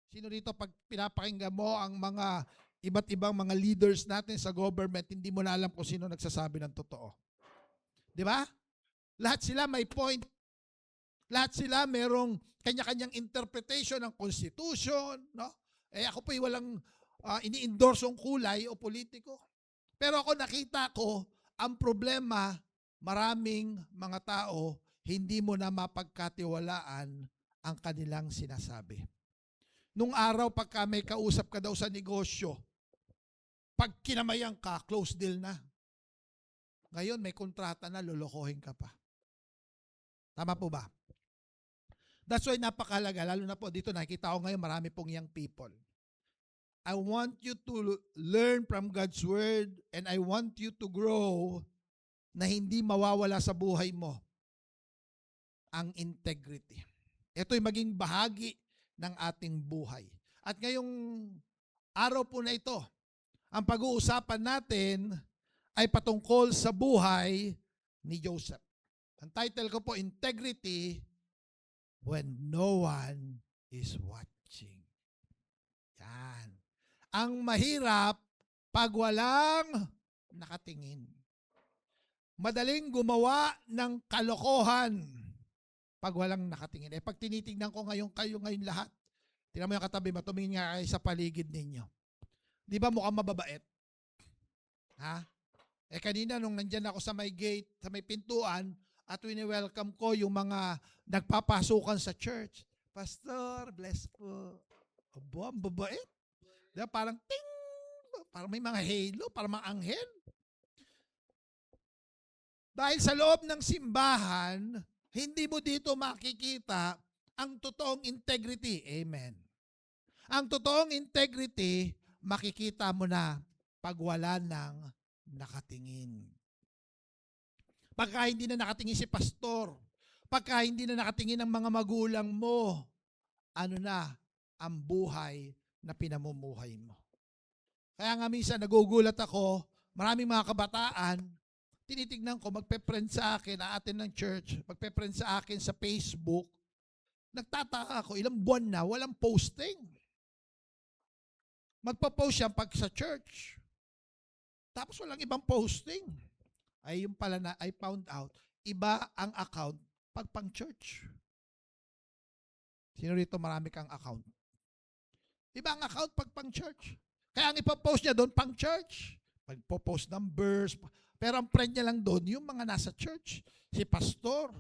Sino rito pag pinapakinggan mo ang mga iba't ibang mga leaders natin sa government, hindi mo na alam kung sino nagsasabi ng totoo. Di ba? Lahat sila may point. Lahat sila merong kanya-kanyang interpretation ng Constitution. No? Ako po'y walang ini-endorse ang kulay o politiko. Pero ako nakita ko, ang problema, maraming mga tao, hindi mo na mapagkatiwalaan ang kanilang sinasabi. Nung araw, pagka may kausap ka daw sa negosyo, pag kinamayan ka, close deal na. Ngayon, may kontrata na, lolokohin ka pa. Tama po ba? That's why napakalaga, lalo na po dito nakikita ko ngayon marami pong young people. I want you to learn from God's Word and I want you to grow na hindi mawawala sa buhay mo ang integrity. Ito'y maging bahagi ng ating buhay. At ngayong araw po na ito, ang pag-uusapan natin ay patungkol sa buhay ni Joseph. Ang title ko po, Integrity When No One is Watching. Yan. Ang mahirap pag walang nakatingin. Madaling gumawa ng kalokohan pag walang nakatingin. Pag tinitingnan ko kayo ngayon lahat, tingnan mo yung katabi mo, tumingin nga kayo sa paligid ninyo. Di ba mukhang mababait? Ha? Kanina nung nandyan ako sa may gate, sa may pintuan, at wini-welcome ko yung mga nagpapasukan sa church. Pastor, bless po. Aba, ang babait. Diba? Parang ting! Parang may mga halo, parang mga anghel. Dahil sa loob ng simbahan, hindi mo dito makikita ang totoong integrity. Amen. Ang totoong integrity, makikita mo na pag wala ng nakatingin. Pagka hindi na nakatingin si pastor, pagka hindi na nakatingin ang mga magulang mo, ano na ang buhay na pinamumuhay mo. Kaya nga minsan nagugulat ako, maraming mga kabataan, tinitignan ko, magpe-friend sa akin, aatin ng church, magpe-friend sa akin sa Facebook, nagtataka ako, ilang buwan na, walang posting. Magpa-post siya pag sa church. Tapos walang ibang posting. Ay yung pala na, I found out, iba ang account pag pang church. Sino rito marami kang account? Iba ang account pag pang church. Kaya ang ipapost niya doon pang church. Pagpo-post ng verse. Pero ang friend niya lang doon, yung mga nasa church. Si pastor.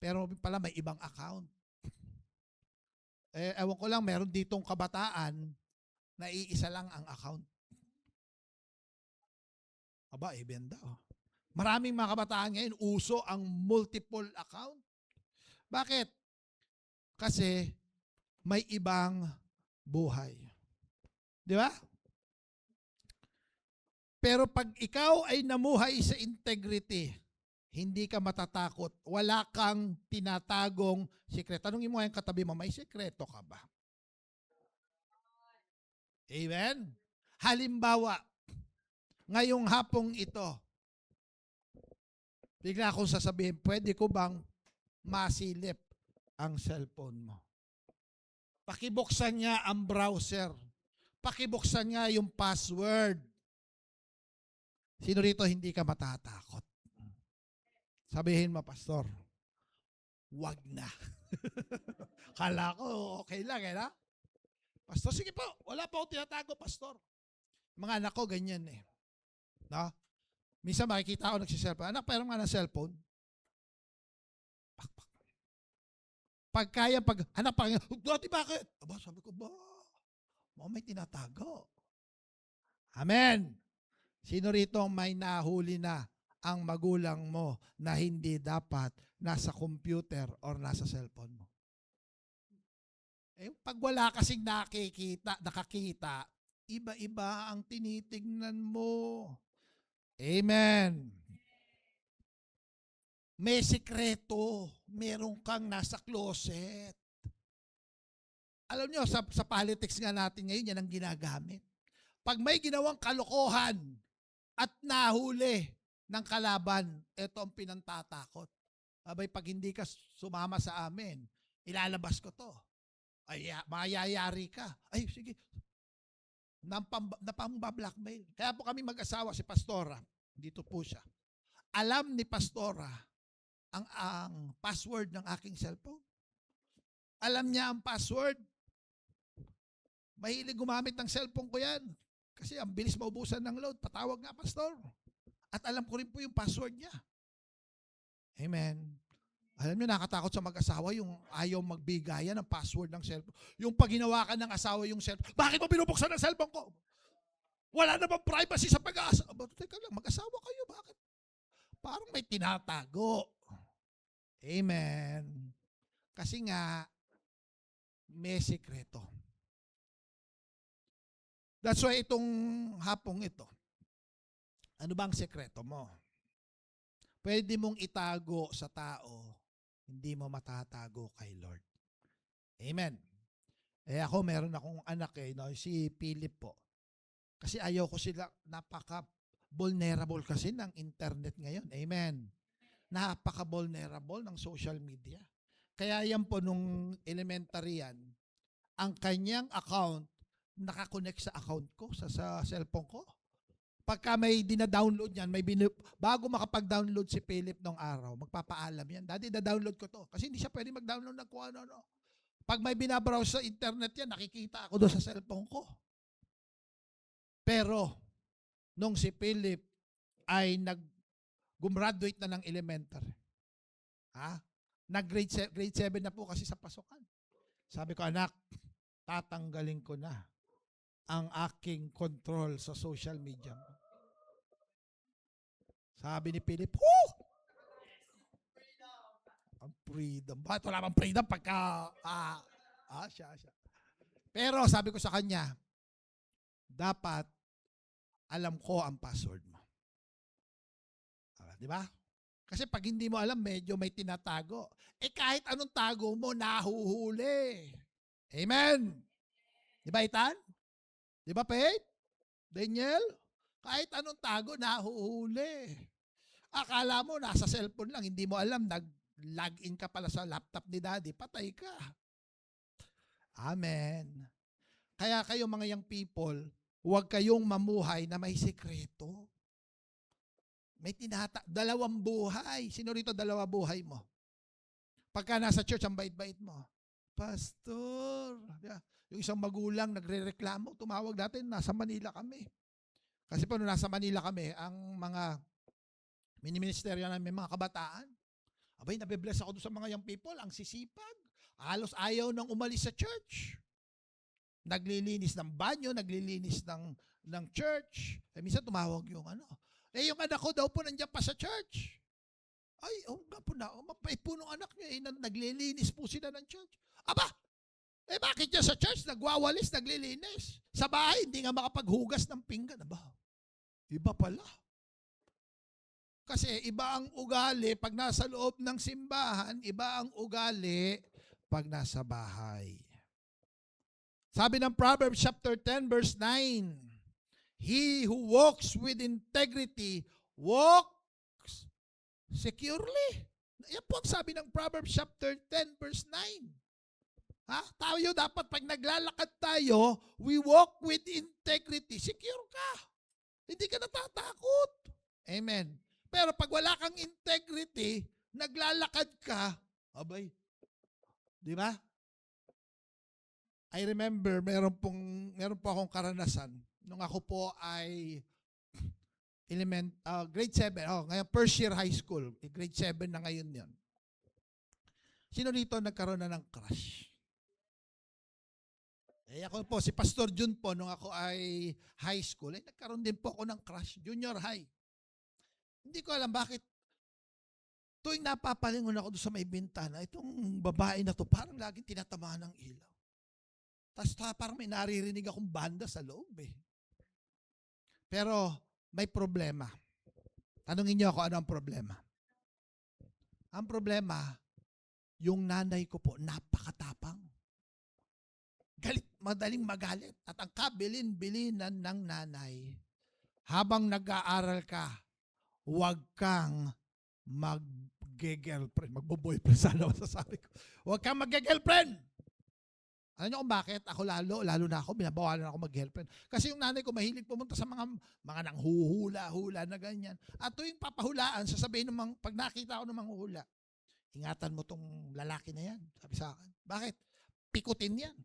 Pero pala may ibang account. Ewan ko lang, meron ditong kabataan na iisa lang ang account. Aba, ibenda. Maraming mga kabataan ngayon, uso ang multiple account. Bakit? Kasi may ibang buhay. Di ba? Pero pag ikaw ay namuhay sa integrity, hindi ka matatakot. Wala kang tinatagong sikreto. Tanungin mo yung katabi mo, may sikreto ka ba? Amen? Halimbawa, ngayong hapong ito, bigla akong sasabihin, pwede ko bang masilip ang cellphone mo? Pakibuksan niya ang browser. Pakibuksan niya yung password. Sino rito hindi ka matatakot? Sabihin mo, Pastor, wag na. Kala ko okay lang, na? Pastor, sige po, wala pa akong tinatago, Pastor. Mga anak ko, ganyan eh. No? Minsan makikita ako nagsiselfone. Anak, pera nga ng cellphone. Pak. Pag kaya, anak, dati bakit? Aba, sabi ko, may tinatago. Amen. Sino rito may nahuli na ang magulang mo na hindi dapat nasa computer or nasa cellphone mo? Pag wala kasing nakakita, iba-iba ang tinitignan mo. Amen. May sikreto. Meron kang nasa closet. Alam nyo, sa politics nga natin ngayon, yan ang ginagamit. Pag may ginawang kalokohan at nahuli ng kalaban, ito ang pinantatakot. Abay, pag hindi ka sumama sa amin, ilalabas ko to. Ay, mayayari ka. Ay, sige. Napambablackmail. Kaya po kami mag-asawa, si Pastora, dito po siya. Alam ni Pastora ang password ng aking cellphone. Alam niya ang password. Mahilig gumamit ng cellphone ko yan. Kasi ang bilis maubusan ng load. Patawag nga, Pastor. At alam ko rin po yung password niya. Amen. Alam niyo, nakatakot sa mag-asawa yung ayaw magbigayan ng password ng cellphone. Yung pag ginawa ka ng asawa yung cellphone, bakit mo binubuksan ang cellphone ko? Wala namang privacy sa pag-aasawa. Teka lang, mag-asawa kayo, bakit? Parang may tinatago. Amen. Kasi nga, may sekreto. That's why itong hapong ito, ano bang sekreto mo? Pwede mong itago sa tao, hindi mo matatago kay Lord. Amen. Ako, meron akong anak si Philip po. Kasi ayaw ko sila, napaka-vulnerable kasi ng internet ngayon. Amen. Napaka-vulnerable ng social media. Kaya yan po nung elementary yan, ang kanyang account, nakakonect sa account ko, sa cellphone ko. Pagka may dina-download yan, bago makapag-download si Philip nung araw, magpapaalam yan. Daddy, da-download ko to. Kasi hindi siya pwede mag-download ng kung ano-ano. Pag may binabrowse sa internet yan, nakikita ako doon sa cellphone ko. Pero, nung si Philip ay gumraduate na ng elementary, grade 7 na po kasi sa pasukan. Sabi ko, anak, tatanggalin ko na ang aking control sa social media. Sabi ni Philip, ang freedom. Bakit wala bang freedom pagka, siya. Pero sabi ko sa kanya, dapat alam ko ang password mo. Di ba? Kasi pag hindi mo alam, medyo may tinatago. Kahit anong tago mo, nahuhuli. Amen? Di ba, Ethan? Di ba, Faith? Daniel? Kahit anong tago, nahuhuli. Akala mo, nasa cellphone lang, hindi mo alam, nag-login ka pala sa laptop ni Daddy, patay ka. Amen. Kaya kayo mga young people, huwag kayong mamuhay na may sekreto. May dalawang buhay. Sino rito dalawa buhay mo? Pagka nasa church, ang bait-bait mo. Pastor. Yung isang magulang nagre-reklamo, tumawag natin, nasa Manila kami. Kasi po, nung nasa Manila kami, ang mga mini-ministeryo namin, mga kabataan, abay, nabibless ako doon sa mga young people, ang sisipag. Halos ayaw nang umalis sa church. Naglilinis ng banyo, naglilinis ng church. Minsan tumawag yung yung anak ko daw po nandiyan pa sa church. Ay, nga po na. Mapait po nung anak niya. Naglilinis po sila ng church. Aba! Bakit niya sa church? Nagwawalis, naglilinis. Sa bahay, hindi nga makapaghugas ng pinggan. Aba, iba pala. Kasi iba ang ugali pag nasa loob ng simbahan, iba ang ugali pag nasa bahay. Sabi ng Proverbs chapter 10 verse 9, he who walks with integrity walks securely. Yan po ang sabi ng Proverbs chapter 10 verse 9. Tayo dapat pag naglalakad tayo, we walk with integrity. Secure ka. Hindi ka natatakot. Amen. Pero pag wala kang integrity, naglalakad ka, abay, di ba? I remember, meron po akong karanasan nung ako po ay grade 7. Ngayon first year high school. Grade 7 na ngayon 'yon. Sino dito nagkaroon na ng crush? Ako po, si Pastor Jun po, nung ako ay high school, nagkaroon din po ako ng crush, junior high. Hindi ko alam bakit. Tuwing napapalingon ako doon sa may bintana, itong babae na to, parang laging tinatamaan ng ilaw. Tapos parang may naririnig akong banda sa loob Pero may problema. Tanungin niyo ako, ano ang problema? Ang problema, yung nanay ko po, napakatapang. Madaling magalit. At ang kabilin-bilinan ng nanay, habang nag-aaral ka, huwag kang mag-girlfriend. Magbo-boyfriend sana masasabi ko. Huwag kang mag-girlfriend. Alam niyo kung bakit? Ako lalo na ako, binabawalan ako mag-girlfriend. Kasi yung nanay ko mahilig pumunta sa mga nanghuhula-hula na ganyan. At tuwing papahulaan, sasabihin ng pag nakita ko ng manghuhula, ingatan mo tong lalaki na yan. Sabi sa akin. Bakit? Pikutin yan.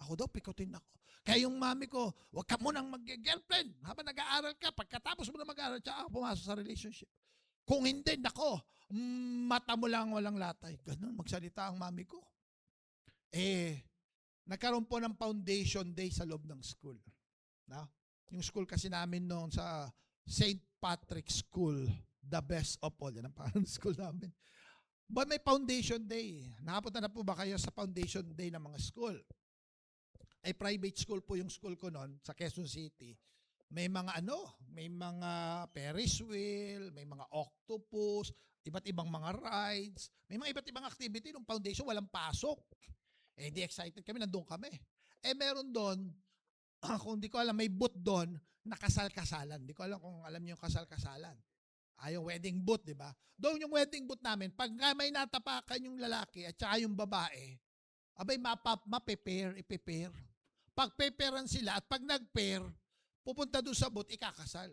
Ako daw, pikutin ako. Kaya yung mami ko, huwag ka munang mag-girlfriend habang nag-aaral ka. Pagkatapos mo na mag-aaral, tsaka pumasok sa relationship. Kung hindi, nako, mata mo lang walang latay. Ganun, magsalita ang mami ko. Nagkaroon po ng foundation day sa loob ng school. No? Yung school kasi namin noon sa St. Patrick's School, the best of all. Yan ang pangalan ng school namin. But may foundation day. Nakapunta na po ba kayo sa foundation day ng mga school? Ay private school po yung school ko noon sa Quezon City. May mga may mga Ferris wheel, may mga octopus, iba't ibang mga rides, may mga iba't ibang activity ng foundation, walang pasok. Di excited kami, nandun kami. Meron doon, kung di ko alam, may booth doon na kasal-kasalan. Di ko alam kung alam niyo yung kasal-kasalan. Yung wedding booth, di ba? Doon yung wedding booth namin, pag may natapakan yung lalaki at saka yung babae, abay mape-pair, ipe-pair. Pag pe-pairan sila at pag nag-pair, pupunta doon sa booth, ikakasal.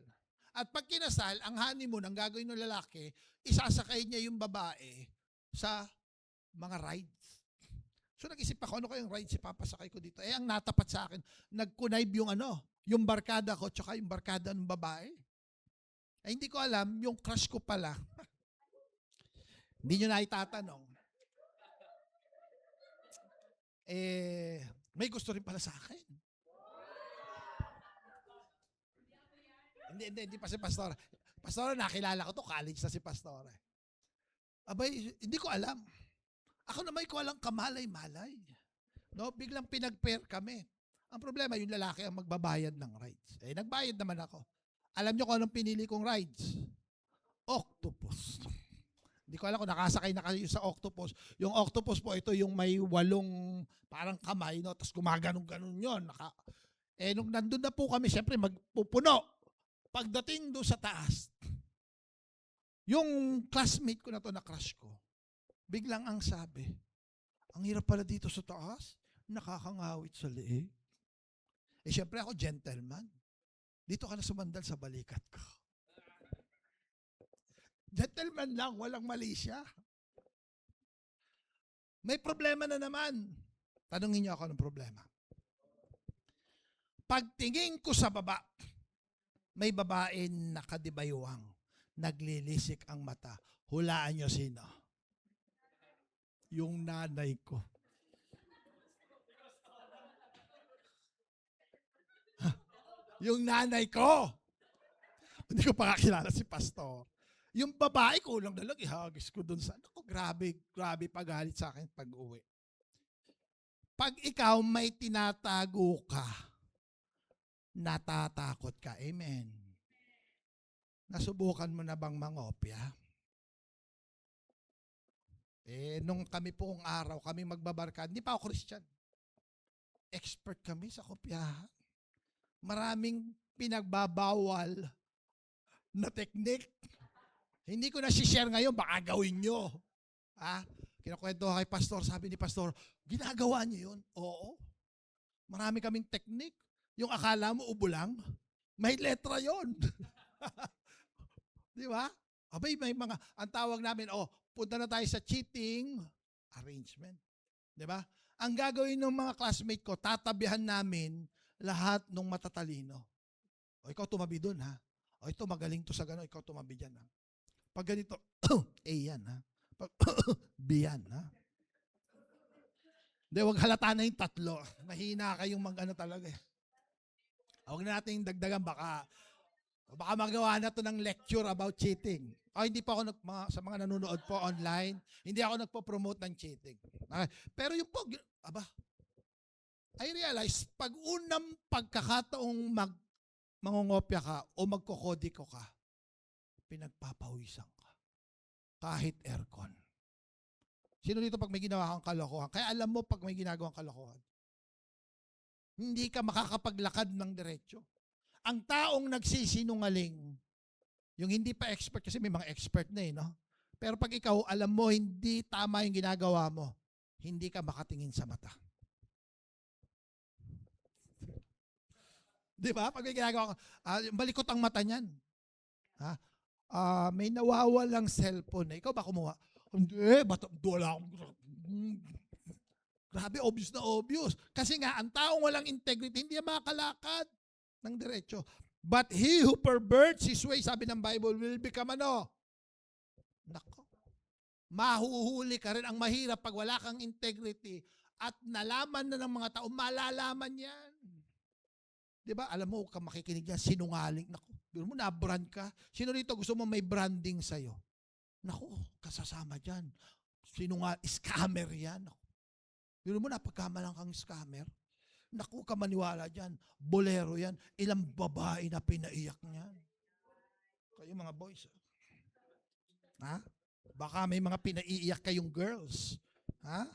At pag kinasal, ang honeymoon, ang gagawin ng lalaki, isasakay niya yung babae sa mga rides. So nag-isip ako, ano kayong rides ipapasakay ko dito? Ang natapat sa akin, nag-connive yung barkada ko, tsaka yung barkada ng babae. Hindi ko alam, yung crush ko pala. Hindi nyo na itatanong. May gusto rin pala sa akin. Hindi pa si Pastora. Pastora, nakilala ko to, college na si Pastora. Abay, hindi ko alam. Ako naman ko walang kamalay-malay. No, biglang pinag-pair kami. Ang problema, yung lalaki ang magbabayad ng rides. Nagbayad naman ako. Alam niyo kung anong pinili kong rides? Octopus. Hindi ko alam kung nakasakay na kayo sa octopus. Yung octopus po, ito yung may 8 parang kamay, no? Tapos gumaganon-ganon yun. Nung nandun na po kami, syempre magpupuno. Pagdating doon sa taas, yung classmate ko na to na crush ko, biglang ang sabi, ang hirap pala dito sa taas, nakakangawit sa leeg. Syempre ako, gentleman. Dito ka na sumandal sa balikat ko. Gentleman lang, walang mali siya. May problema na naman. Tanungin niyo ako ng problema. Pagtingin ko sa baba, may babae nakadibaywang, naglilisik ang mata. Hulaan niyo sino? Yung nanay ko. Yung nanay ko. Hindi ko pa kakilala si Pastor. Yung babae ko lang dalag, ihagis ko dun sa, grabe pagalit sa akin pag uwi. Pag ikaw may tinatago ka, natatakot ka. Amen. Nasubukan mo na bang mangopya? Nung kami poong araw, kami magbabarkada, hindi pa ako Christian. Expert kami sa kopyahan. Maraming pinagbabawal na teknik. Hindi ko na share ngayon, baka gawin nyo. Kinakwento kay Pastor, sabi ni Pastor, ginagawa niyo yun? Oo. Marami kaming teknik. Yung akala mo ubo lang, may letra yon. Di ba? Abay, may mga, ang tawag namin, punta na tayo sa cheating arrangement. Di ba? Ang gagawin ng mga classmate ko, tatabihan namin lahat ng matatalino. Ikaw tumabi dun, ha? Ito magaling to sa gano'n, ikaw tumabi dyan, ha? Pag ganito, A yan, ha? Pag B yan, ha? Hindi, wag halata na yung tatlo. Mahina kayong talaga eh. Huwag na natin dagdagan, baka magawa na to ng lecture about cheating. Hindi pa ako sa mga nanonood po online, hindi ako nagpo-promote ng cheating. Pero yung po, I realize, pag unang pagkakataong mangungopya ka o magkokodiko ka, pinagpapawisan ka. Kahit aircon. Sino dito pag may ginawa kang kalokohan? Kaya alam mo pag may ginagawang kalokohan, hindi ka makakapaglakad ng diretso. Ang taong nagsisinungaling, yung hindi pa expert, kasi may mga expert na no? Pero pag ikaw, alam mo, hindi tama yung ginagawa mo, hindi ka makatingin sa mata. Di ba? Pag may ginagawa ka, malikot ang mata niyan. Ha? May nawawalang cellphone. Ikaw ba kumuha? Hindi, wala akong... Grabe, obvious na obvious. Kasi nga, ang taong walang integrity, hindi makakalakad ng diretso. But he who perverts his way, sabi ng Bible, will become ano? Nako. Mahuhuli ka rin. Ang mahirap pag wala kang integrity at nalaman na ng mga tao, malalaman yan. Di ba? Alam mo, ka makikinig yan, sinungaling. Nako, biro mo, na-brand ka. Sino rito gusto mo may branding sa'yo? Nako, kasasama dyan. Scammer yan. Nako. Biro mo, napagkamalang kang scammer. Naku, ka maniwala dyan. Bolero yan. Ilang babae na pinaiyak niyan. Kayo mga boys. Ha? Baka may mga pinaiiyak kayong girls. Ha?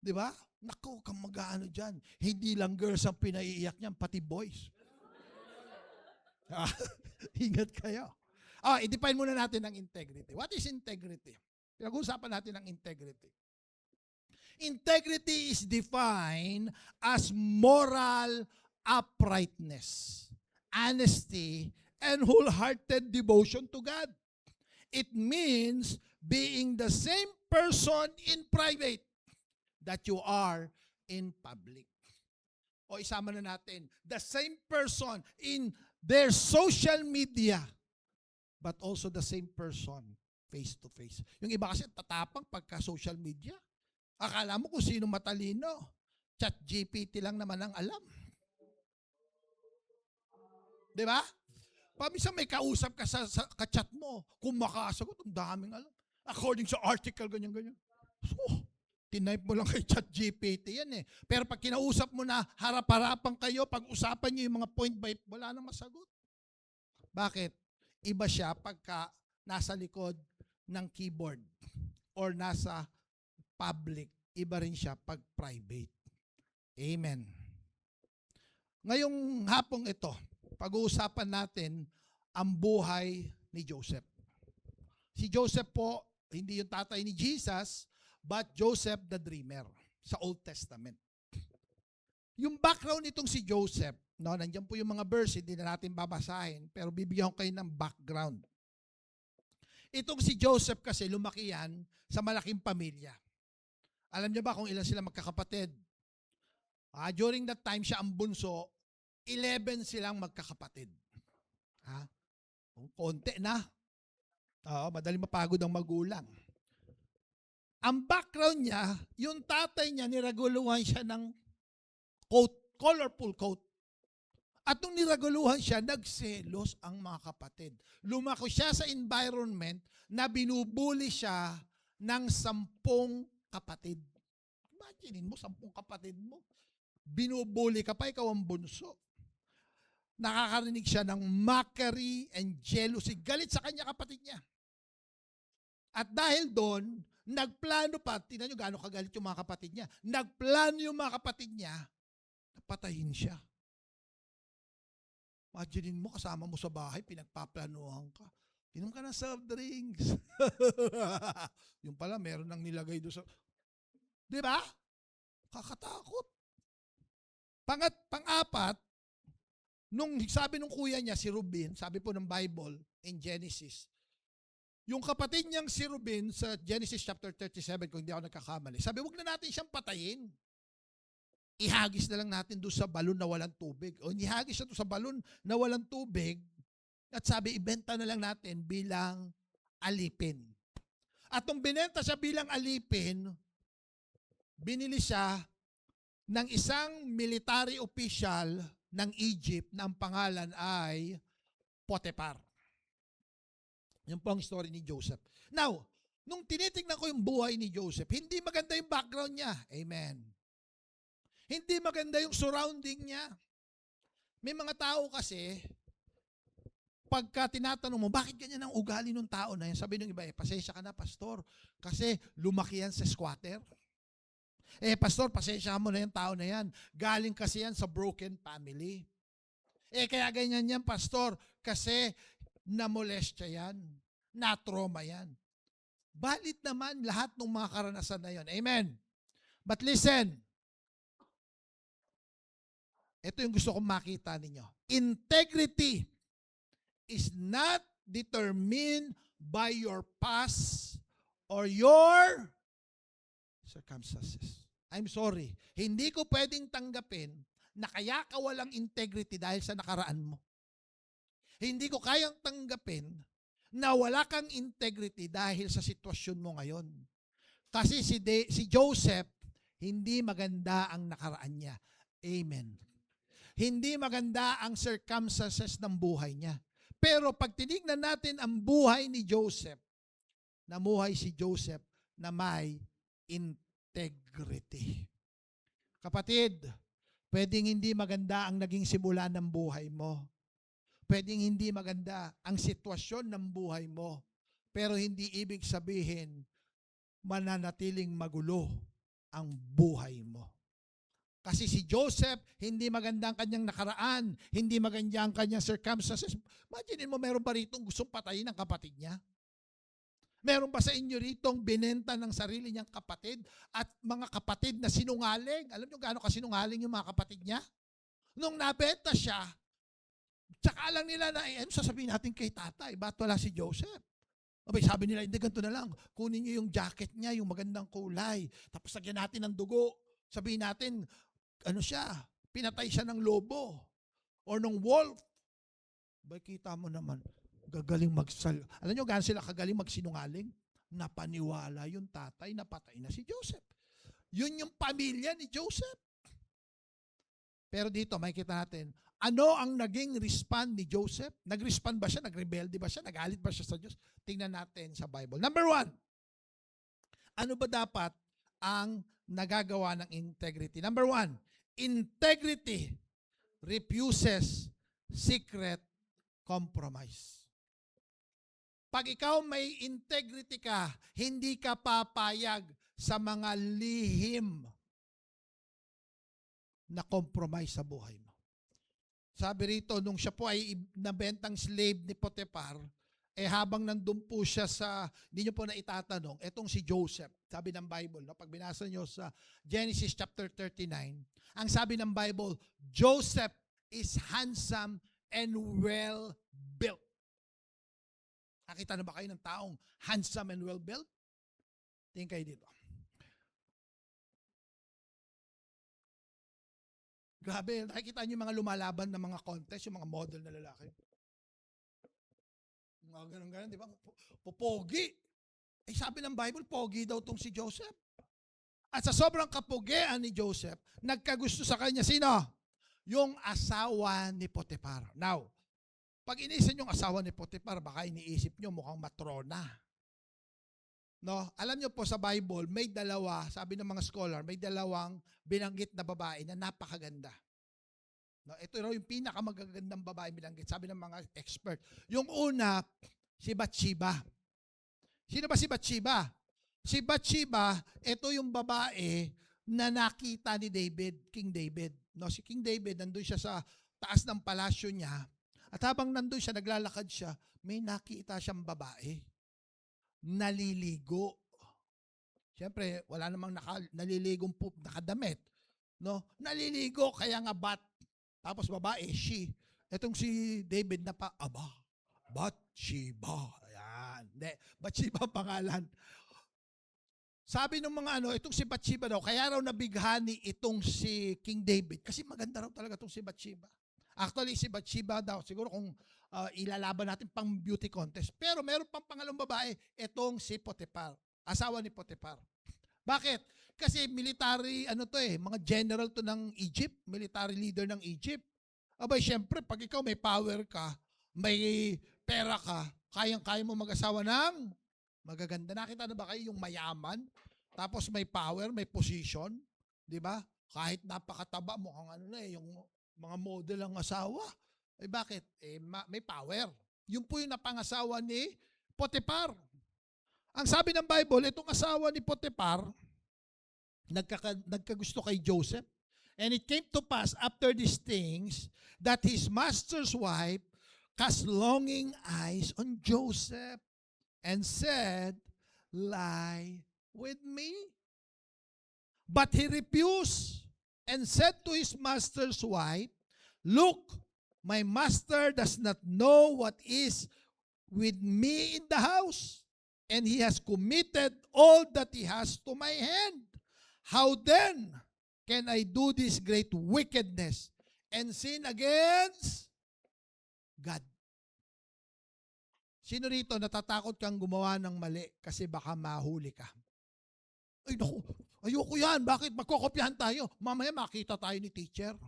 Di ba? Naku, ka mag-ano dyan. Hindi lang girls ang pinaiiyak niyan, pati boys. Ingat kayo. I-define muna natin ang integrity. What is integrity? Pinag-uusapan natin ang integrity. Integrity is defined as moral uprightness, honesty, and wholehearted devotion to God. It means being the same person in private that you are in public. O isama na natin, the same person in their social media, but also the same person face to face. Yung iba kasi tatapang pagka social media. Akala mo kung sino matalino. ChatGPT lang naman ang alam. Di ba? Paminsan may kausap ka sa ka-chat mo. Kung makasagot, ang daming alam. According sa article, ganyan-ganyan. So, tinype mo lang kay ChatGPT yan eh. Pero pag kinausap mo na harap-harapan kayo, pag-usapan nyo yung mga point by, wala nang masagot. Bakit? Iba siya pagka nasa likod ng keyboard or nasa public, iba rin siya pag private. Amen. Ngayong hapong ito, pag-uusapan natin ang buhay ni Joseph. Si Joseph po, hindi yung tatay ni Jesus, but Joseph the Dreamer sa Old Testament. Yung background nitong si Joseph, no, nandiyan po yung mga verse, hindi na natin babasahin, pero bibigyan ko kayo ng background. Itong si Joseph kasi lumaki yan sa malaking pamilya. Alam niyo ba kung ilan sila magkakapatid? During that time, siya ang bunso, 11 silang magkakapatid. Konti na. Madaling mapagod ang magulang. Ang background niya, yung tatay niya, niraguluhan siya ng coat, colorful coat. At nung niraguluhan siya, nagselos ang mga kapatid. Lumaki siya sa environment na binubuli siya ng 10 kapatid. Imagine mo, 10 kapatid mo. Binubuli ka pa, ikaw ang bunso. Nakakarinig siya ng mockery and jealousy. Galit sa kanya kapatid niya. At dahil doon, nagplano pa, tingnan nyo gaano kagalit yung mga kapatid niya. Nagplano yung mga kapatid niya na patayin siya. Imagine mo, kasama mo sa bahay, pinagpaplanuhan ka. Inom ka ng soft drinks. Yung pala, meron nang nilagay doon sa... Di ba? Kakatakot. Pang-apat, nung sabi nung kuya niya, si Reuben, sabi po ng Bible in Genesis, yung kapatid niyang si Reuben sa Genesis chapter 37, kung hindi ako nagkakamali, sabi, wag na natin siyang patayin. Ihagis na lang natin doon sa balon na walang tubig. O ihagis siya doon sa balon na walang tubig at sabi, ibenta na lang natin bilang alipin. At nung binenta siya bilang alipin, binili siya ng isang military official ng Egypt na ang pangalan ay Potiphar. Yan po ang story ni Joseph. Now, nung tinitingnan ko yung buhay ni Joseph, hindi maganda yung background niya. Amen. Hindi maganda yung surrounding niya. May mga tao kasi, pagka tinatanong mo, bakit ganyan ang ugali ng tao na yan? Sabi ng iba, pasensya ka na, pastor, kasi lumaki yan sa squatter. Pastor, pasensya mo na yung tao na yan. Galing kasi yan sa broken family. Kaya ganyan yan, pastor, kasi namolestya yan. Na-trauma yan. Balit naman lahat ng mga karanasan na yan. Amen. But listen. Ito yung gusto kong makita ninyo. Integrity is not determined by your past or your circumstances. I'm sorry. Hindi ko pwedeng tanggapin na kaya ka walang integrity dahil sa nakaraan mo. Hindi ko kayang tanggapin na wala kang integrity dahil sa sitwasyon mo ngayon. Kasi si Joseph, hindi maganda ang nakaraan niya. Amen. Hindi maganda ang circumstances ng buhay niya. Pero pag tinignan natin ang buhay ni Joseph, namuhay si Joseph na may integrity. Kapatid, pwedeng hindi maganda ang naging simula ng buhay mo. Pwedeng hindi maganda ang sitwasyon ng buhay mo. Pero hindi ibig sabihin mananatiling magulo ang buhay mo. Kasi si Joseph, hindi maganda ang kanyang nakaraan, hindi maganda ang kanyang circumstances. Imagine mo, meron pa rito gustong patayin ng kapatid niya? Meron ba sa inyo ritong binenta ng sarili niyang kapatid at mga kapatid na sinungaling? Alam niyo gaano kasinungaling yung mga kapatid niya? Nung nabenta siya, tsaka lang nila na, ano sasabihin natin kay tatay, ba't wala si Joseph? Abay, sabi nila, hindi, ganito na lang. Kunin niyo yung jacket niya, yung magandang kulay. Tapos lagyan natin ng dugo. Sabihin natin, ano siya, pinatay siya ng lobo or ng wolf. Abay, kita mo naman, gagaling alam niyo, gaano sila kagaling magsinungaling? Napaniwala yung tatay na patay na si Joseph. Yun yung pamilya ni Joseph. Pero dito, makikita natin, ano ang naging respond ni Joseph? Nag-respond ba siya? Nag-rebelde ba siya? Nagalit ba siya sa Diyos? Tingnan natin sa Bible. Number 1, ano ba dapat ang nagagawa ng integrity? Number 1, integrity refuses secret compromise. Pag ikaw may integrity ka, hindi ka papayag sa mga lihim na compromise sa buhay mo. Sabi rito, nung siya po ay nabentang slave ni Potiphar, habang nandun po siya hindi nyo po na itatanong, etong si Joseph, sabi ng Bible, no? Pag binasa nyo sa Genesis chapter 39, ang sabi ng Bible, Joseph is handsome and well-built. Nakita na ba kayo ng taong handsome and well-built? Tingin kayo dito. Grabe, nakikita niyo yung mga lumalaban na mga contest, yung mga model na lalaki. Mga ganun-ganun, di ba? Popogi. Sabi ng Bible, pogi daw tong si Joseph. At sa sobrang kapugian ni Joseph, nagkagusto sa kanya, sino? Yung asawa ni Potiphar. Now, pag iniisip yung asawa ni Potiphar, baka iniisip nyo mukhang matrona. No? Alam nyo po sa Bible, may dalawa, sabi ng mga scholar, may dalawang binanggit na babae na napakaganda. No, ito raw yung pinakamagagandang babae binanggit, sabi ng mga expert. Yung una, si Bathsheba. Sino ba si Bathsheba? Si Bathsheba, ito yung babae na nakita ni David, King David. No, si King David, nandun siya sa taas ng palasyo niya. At habang nandun siya, naglalakad siya, may nakita siyang babae. Naliligo. Siyempre, wala namang naliligong nakadamit. No? Naliligo, kaya nga bat. Tapos babae, she. Etong si David na pa, Bathsheba. Ayan. Hindi, Bathsheba pangalan. Sabi ng mga itong si Bathsheba daw, kaya raw nabighani itong si King David. Kasi maganda raw talaga itong si Bathsheba. Actually, si Bathsheba daw, siguro kung ilalaban natin pang beauty contest. Pero meron pang pangalawang babae, itong si Potiphar. Asawa ni Potiphar. Bakit? Kasi military, mga general to ng Egypt, military leader ng Egypt. Abay, syempre, pag ikaw may power ka, may pera ka, kayang-kaya mo mag-asawa ng magaganda. Nakita na ba kayo yung mayaman? Tapos may power, may position, di ba? Kahit napakataba, mukhang yung mga model ang asawa. Bakit? May power. Yun po yung napangasawa ni Potiphar. Ang sabi ng Bible, itong asawa ni Potiphar, nagkagusto kay Joseph. And it came to pass after these things that his master's wife cast longing eyes on Joseph and said, "Lie with me." But he refused and said to his master's wife, Look, my master does not know what is with me in the house, and he has committed all that he has to my hand. How then can I do this great wickedness and sin against God? Sino rito natatakot kang gumawa ng mali kasi baka mahuli ka? Ay naku, ayoko yan. Bakit? Magkokopyahan tayo. Mamaya makita tayo ni teacher.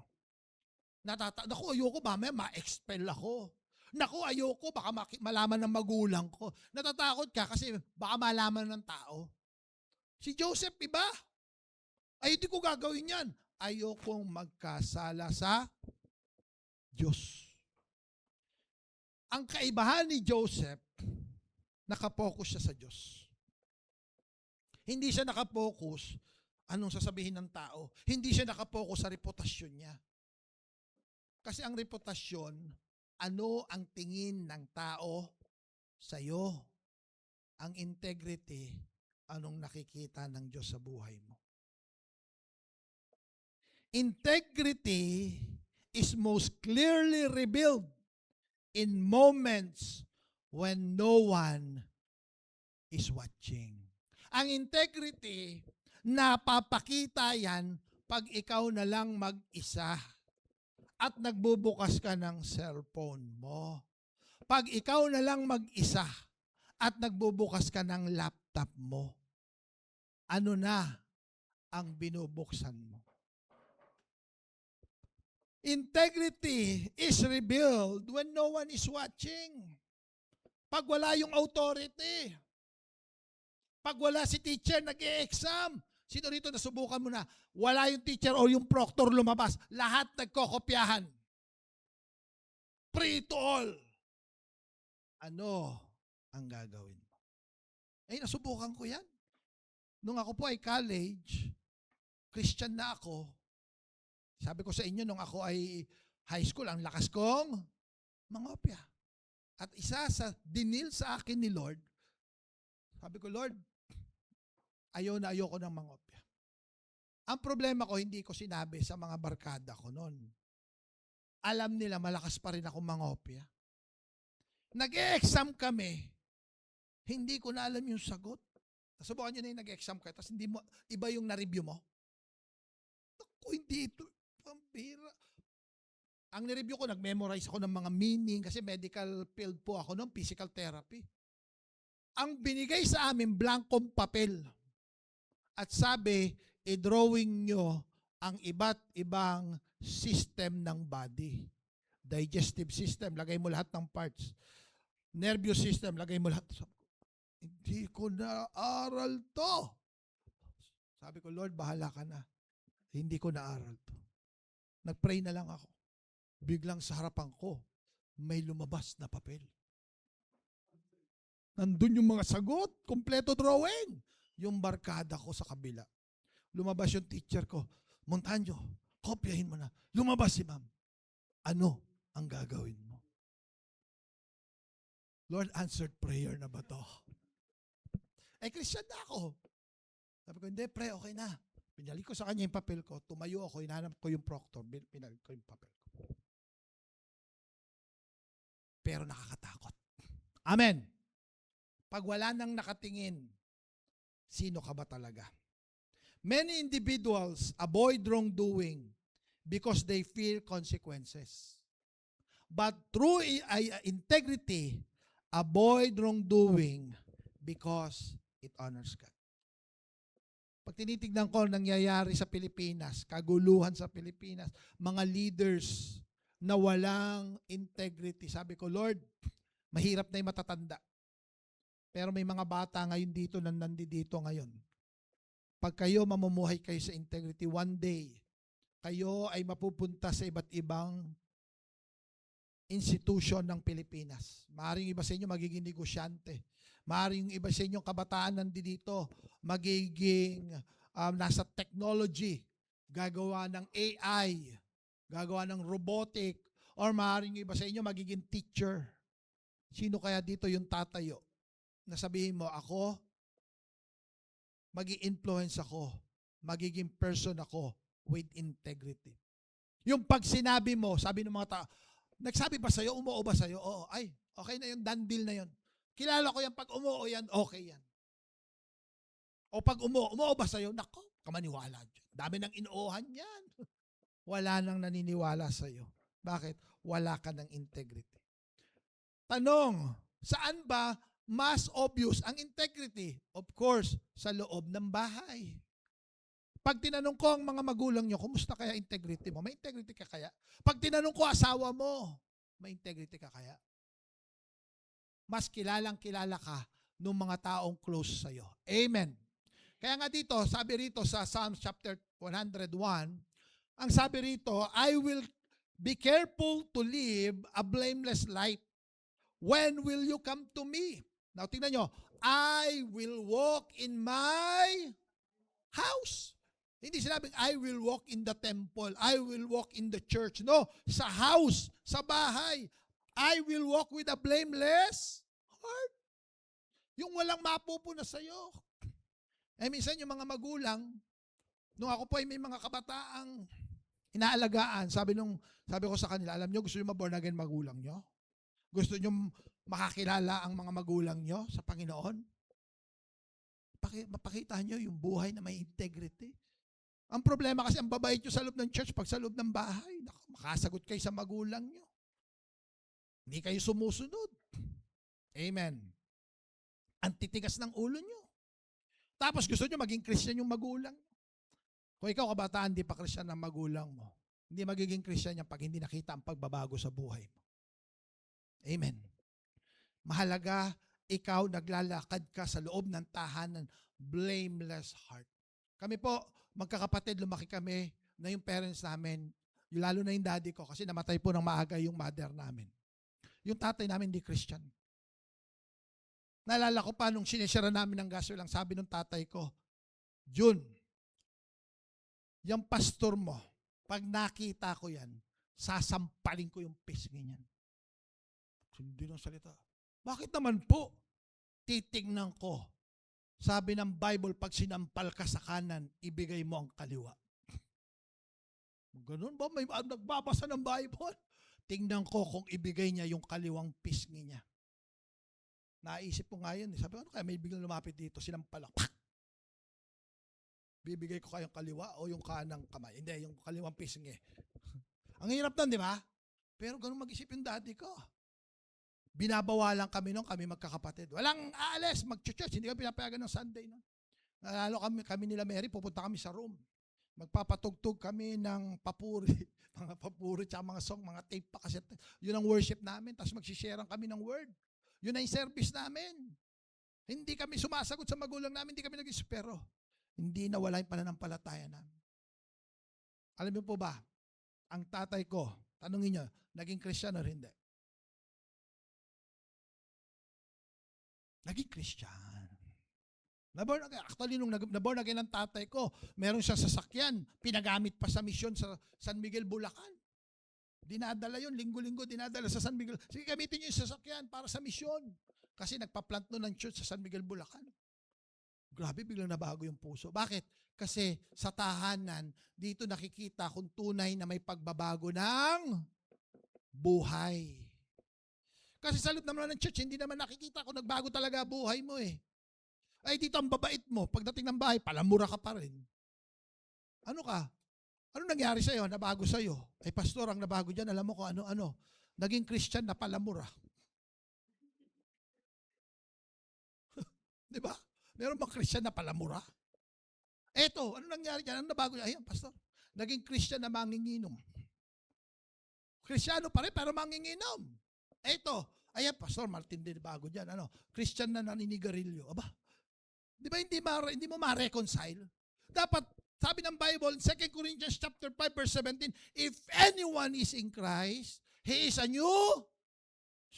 Naku, ayoko mamaya ma-expel ako. Naku, ayoko baka malaman ng magulang ko. Natatakot ka kasi baka malaman ng tao. Si Joseph, iba? Ay, hindi ko gagawin yan. Ayokong magkasala sa Diyos. Ang kaibahan ni Joseph, nakapokus siya sa Diyos. Hindi siya nakapokus anong sasabihin ng tao. Hindi siya nakapokus sa reputasyon niya. Kasi ang reputasyon, ano ang tingin ng tao sa iyo? Ang integrity, anong nakikita ng Diyos sa buhay mo? Integrity is most clearly revealed in moments when no one is watching. Ang integrity, napapakita yan pag ikaw na lang mag-isa at nagbubukas ka ng cellphone mo. Pag ikaw na lang mag-isa at nagbubukas ka ng laptop mo, ano na ang binubuksan mo? Integrity is revealed when no one is watching. Pag wala yung authority. Pag wala si teacher nag-e-exam. Sino rito nasubukan mo na wala yung teacher o yung proctor lumabas? Lahat nagkokopyahan. Free to all. Ano ang gagawin mo? Ay, nasubukan ko yan. Nung ako po ay college, Christian na ako. Sabi ko sa inyo, nung ako ay high school, ang lakas kong mangopya. At isa sa dinil sa akin ni Lord, sabi ko, Lord, ayoko ng mangopya. Ang problema ko, hindi ko sinabi sa mga barkada ko noon. Alam nila, malakas pa rin ako mangopya. Nag-e-exam kami, hindi ko na alam yung sagot. Nasubukan nyo na yung nag-exam kayo, tapos hindi mo, iba yung na-review mo. Ako, hindi ito. Pambira. Ang nireview ko, nag-memorize ako ng mga meaning kasi medical field po ako noon, physical therapy. Ang binigay sa amin, blankong papel. At sabi, i-drawing nyo ang iba't ibang system ng body. Digestive system, lagay mo lahat ng parts. Nervous system, lagay mo lahat. Hindi ko na-aral to. Sabi ko, Lord, bahala ka na. Hindi ko na-aral to. Nag-pray na lang ako. Biglang sa harapan ko, may lumabas na papel. Nandun yung mga sagot, kompleto drawing. Yung barkada ko sa kabila. Lumabas yung teacher ko, Montaño, kopyahin mo na. Lumabas si ma'am. Ano ang gagawin mo? Lord, answered prayer na ba to? Eh, Christian na ako. Sabi ko, hindi, pre, okay na. Pinalik ko sa kanya yung papel ko, tumayo ako, hinanap ko yung proctor, pinalik ko yung papel ko. Pero nakakatakot. Amen. Pag wala nang nakatingin, sino ka ba talaga? Many individuals avoid wrongdoing because they fear consequences. But true integrity, avoid wrongdoing because it honors God. Pag tinitignan ko nangyayari sa Pilipinas, kaguluhan sa Pilipinas, mga leaders na walang integrity. Sabi ko, Lord, mahirap na yung matatanda. Pero may mga bata ngayon dito na nandito ngayon. Pag kayo mamumuhay kayo sa integrity, one day, kayo ay mapupunta sa iba't ibang institution ng Pilipinas. Maaaring iba sa inyo magiging negosyante. Maaaring iba sa inyong kabataan nandito magiging nasa technology, gagawa ng AI, gagawa ng robotic, or maaaring iba sa inyo magiging teacher. Sino kaya dito yung tatayo? Nasabihin mo, ako, magi-influence ako, magiging person ako with integrity. Yung pag sinabi mo, sabi ng mga tao, nagsabi ba sa'yo, umuo ba sa'yo? Oo, ay, okay na yun, done deal na yun. Kilala ko yan, pag umuo yan, okay yan. O pag umuo ba sa'yo, nako, kamaniwala dyan. Dami nang inuohan yan. Wala nang naniniwala sa'yo. Bakit? Wala ka ng integrity. Tanong, saan ba mas obvious ang integrity? Of course, sa loob ng bahay. Pag tinanong ko ang mga magulang nyo, kumusta kaya integrity mo? May integrity ka kaya? Pag tinanong ko asawa mo, may integrity ka kaya? Mas kilala ka ng mga taong close sa'yo. Amen. Kaya nga dito, sabi rito sa Psalms chapter 101, ang sabi rito, I will be careful to live a blameless life. When will you come to me? Now, tingnan nyo, I will walk in my house. Hindi sinabing, I will walk in the temple. I will walk in the church. No, sa house, sa bahay. I will walk with a blameless heart. Yung walang mapupuna sa'yo. Eh, minsan yung mga magulang, nung ako po ay may mga kabataang inaalagaan, sabi ko sa kanila, alam nyo, gusto nyo ma-born again magulang nyo? Gusto nyo makakilala ang mga magulang nyo sa Panginoon? Mapakita nyo yung buhay na may integrity. Ang problema kasi, ang babait nyo sa loob ng church, pag sa loob ng bahay, makasagot kayo sa magulang nyo. Hindi kayo sumusunod. Amen. Ang titigas ng ulo nyo. Tapos gusto nyo maging Christian yung magulang. Kung ikaw kabataan, hindi pa Christian ang magulang mo, hindi magiging Christian yan pag hindi nakita ang pagbabago sa buhay mo. Amen. Mahalaga, ikaw naglalakad ka sa loob ng tahanan, blameless heart. Kami po, magkakapatid, lumaki kami na yung parents namin, lalo na yung daddy ko, kasi namatay po ng maaga yung mother namin. Yung tatay namin hindi Christian. Naalala ko pa nung sinisira namin ng gasoil, ang sabi ng tatay ko, Jun, yung pastor mo, pag nakita ko yan, sasampalin ko yung pisngi niyan. Hindi ng salita. Bakit naman po? Titignan ko. Sabi ng Bible, pag sinampal ka sa kanan, ibigay mo ang kaliwa. Ganun ba? May nagbabasa ng Bible? Tingnan ko kung ibigay niya yung kaliwang pisngi niya. Naisip ko nga yun. Sabi ko, ano kaya may biglang lumapit dito, sinampal ako. Bibigay ko kayong kaliwa o yung kanang kamay. Hindi, yung kaliwang pisngi. Ang hirap nun, di ba? Pero ganun mag-isip yung daddy ko. Binabawalan kami nung kami magkakapatid. Walang aalis, mag-church. Hindi kami pinapayagan ng Sunday. No? Lalo kami nila Mary, pupunta kami sa room. Magpapatugtog kami ng papuri. Mga papuri, tsaka mga song, mga tape pa kasi. Yun ang worship namin. Tapos magsishare kami ng word. Yun ang service namin. Hindi kami sumasagot sa magulang namin, hindi kami nag-espero. Hindi nawala yung pananampalataya namin. Alam niyo po ba, ang tatay ko, tanungin niyo, naging Christian o hindi? Naging Christian. Actually, nung naborn again ang tatay ko, meron siya sasakyan, pinagamit pa sa misyon sa San Miguel, Bulacan. Dinadala yun, linggo-linggo, dinadala sa San Miguel. Sige, gamitin niyo yung sasakyan para sa misyon. Kasi nagpa-plant nun ng church sa San Miguel, Bulacan. Grabe, biglang nabago yung puso. Bakit? Kasi sa tahanan, dito nakikita kung tunay na may pagbabago ng buhay. Kasi sa loob naman ng church, hindi naman nakikita kung nagbago talaga buhay mo eh. Ay, dito ang babait mo. Pagdating ng bahay, palamura ka pa rin. Ano ka? Ano nangyari sa'yo? Nabago sa'yo? Ay, pastor, ang nabago dyan, alam mo ko ano. Naging Christian na palamura. Di ba? Meron bang Christian na palamura? Eto, ano nangyari dyan? Ano nabago dyan? Ayan, pastor. Naging Christian na manginginom. Kristiyano pa rin, pero manginginom. Eto, ayan, pastor, Martin din bago dyan. Christian na naninigarilyo. Aba, di ba hindi mo ma-reconcile? Dapat, sabi ng Bible, 2 Corinthians chapter 5, verse 17, if anyone is in Christ, he is a new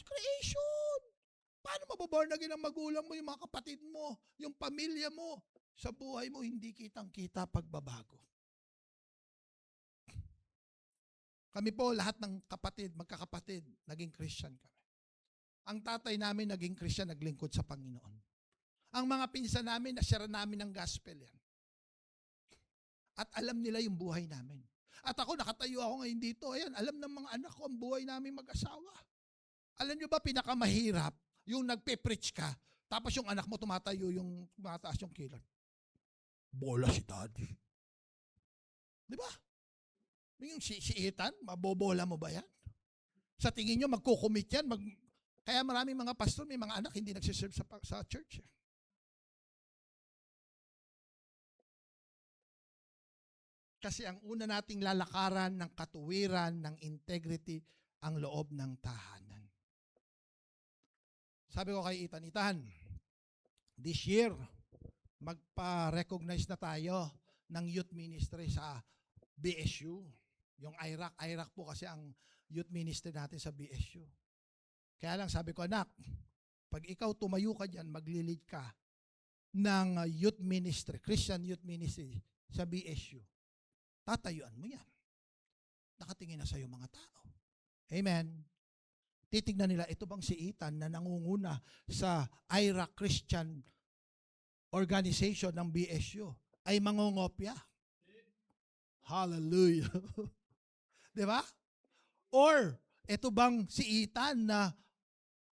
creation. Paano mababorn again ang magulang mo, yung mga kapatid mo, yung pamilya mo? Sa buhay mo, hindi kitang-kita pagbabago. Kami po, lahat ng kapatid, magkakapatid, naging Christian kami. Ang tatay namin naging Christian, naglingkod sa Panginoon. Ang mga pinsan namin, nasyara namin ng gospel yan. At alam nila yung buhay namin. At ako, nakatayo ako ngayon dito. Ayan, alam ng mga anak ko ang buhay namin mag-asawa. Alam nyo ba, pinakamahirap, yung nagpe-preach ka, tapos yung anak mo tumatayo, yung tumataas yung kilot. Bola si daddy. Di ba? Yung si Ethan, mabobola mo ba yan? Sa tingin nyo, magkukumit yan. Kaya maraming mga pastor, may mga anak hindi nagsiserve sa church. Kasi ang una nating lalakaran ng katuwiran, ng integrity, ang loob ng tahanan. Sabi ko kay Ethan, this year, magpa-recognize na tayo ng youth ministry sa BSU. Yung IRAC po kasi ang youth ministry natin sa BSU. Kaya lang sabi ko, anak, pag ikaw tumayo ka dyan, maglilid ka ng youth ministry, Christian youth ministry sa BSU, tatayuan mo yan. Nakatingin na sa'yo mga tao. Amen. Titignan nila, ito bang si Ethan na nangunguna sa IRAC Christian Organization ng BSU ay mangungopya? Hallelujah. Di ba? Or, ito bang si Ethan na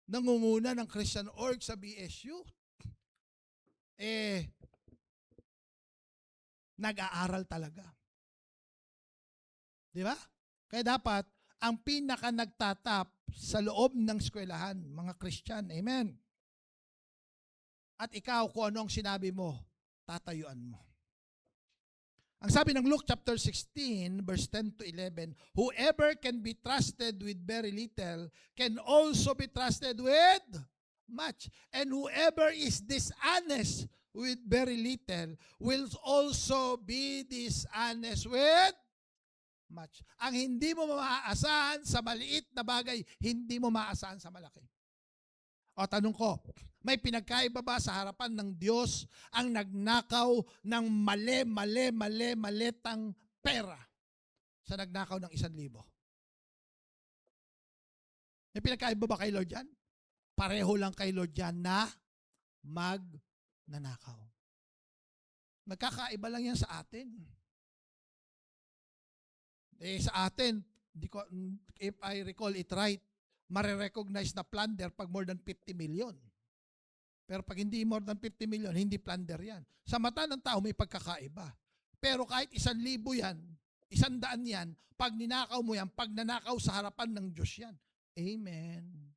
nangunguna ng Christian Org sa BSU? Nag-aaral talaga. Di ba? Kaya dapat, ang pinaka nagtatap sa loob ng eskwelahan, mga Christian, amen. At ikaw, kung ano ang sinabi mo, tatayuan mo. Ang sabi ng Luke chapter 16, verse 10 to 11, whoever can be trusted with very little can also be trusted with much. And whoever is dishonest with very little will also be dishonest with much. Ang hindi mo maaasahan sa maliit na bagay, hindi mo maaasahan sa malaki. O tanong ko, may pinagkaiba ba sa harapan ng Diyos ang nagnakaw ng malitang pera sa nagnakaw ng 1,000? May pinagkaiba ba kay Lord yan? Pareho lang kay Lord yan na magnanakaw. Nagkakaiba lang yan sa atin. Sa atin, if I recall it right, marirecognize na plunder pag more than 50 million. Pero pag hindi more than 50 million, hindi plunder yan. Sa mata ng tao, may pagkakaiba. Pero kahit 1,000 yan, 100 yan, pag ninakaw mo yan, pag nanakaw sa harapan ng Diyos yan. Amen.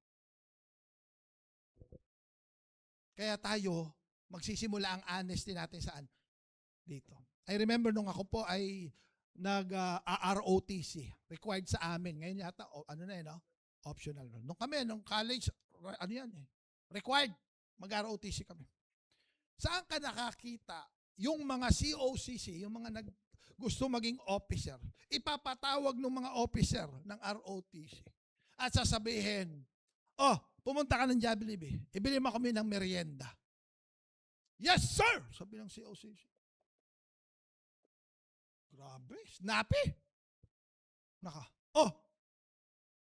Kaya tayo, magsisimula ang honesty natin saan? Dito. I remember nung ako po ay nag-ROTC. Required sa amin. Ngayon yata, optional. Nung kami, nung college, required. Mag-ROTC kami. Saan ka nakakita yung mga COCC, yung mga gusto maging officer, ipapatawag ng mga officer ng ROTC at sasabihin, pumunta ka ng Jollibee, ibili mo kami ng merienda. Yes, sir! Sabi ng COCC. Grabe, snappy.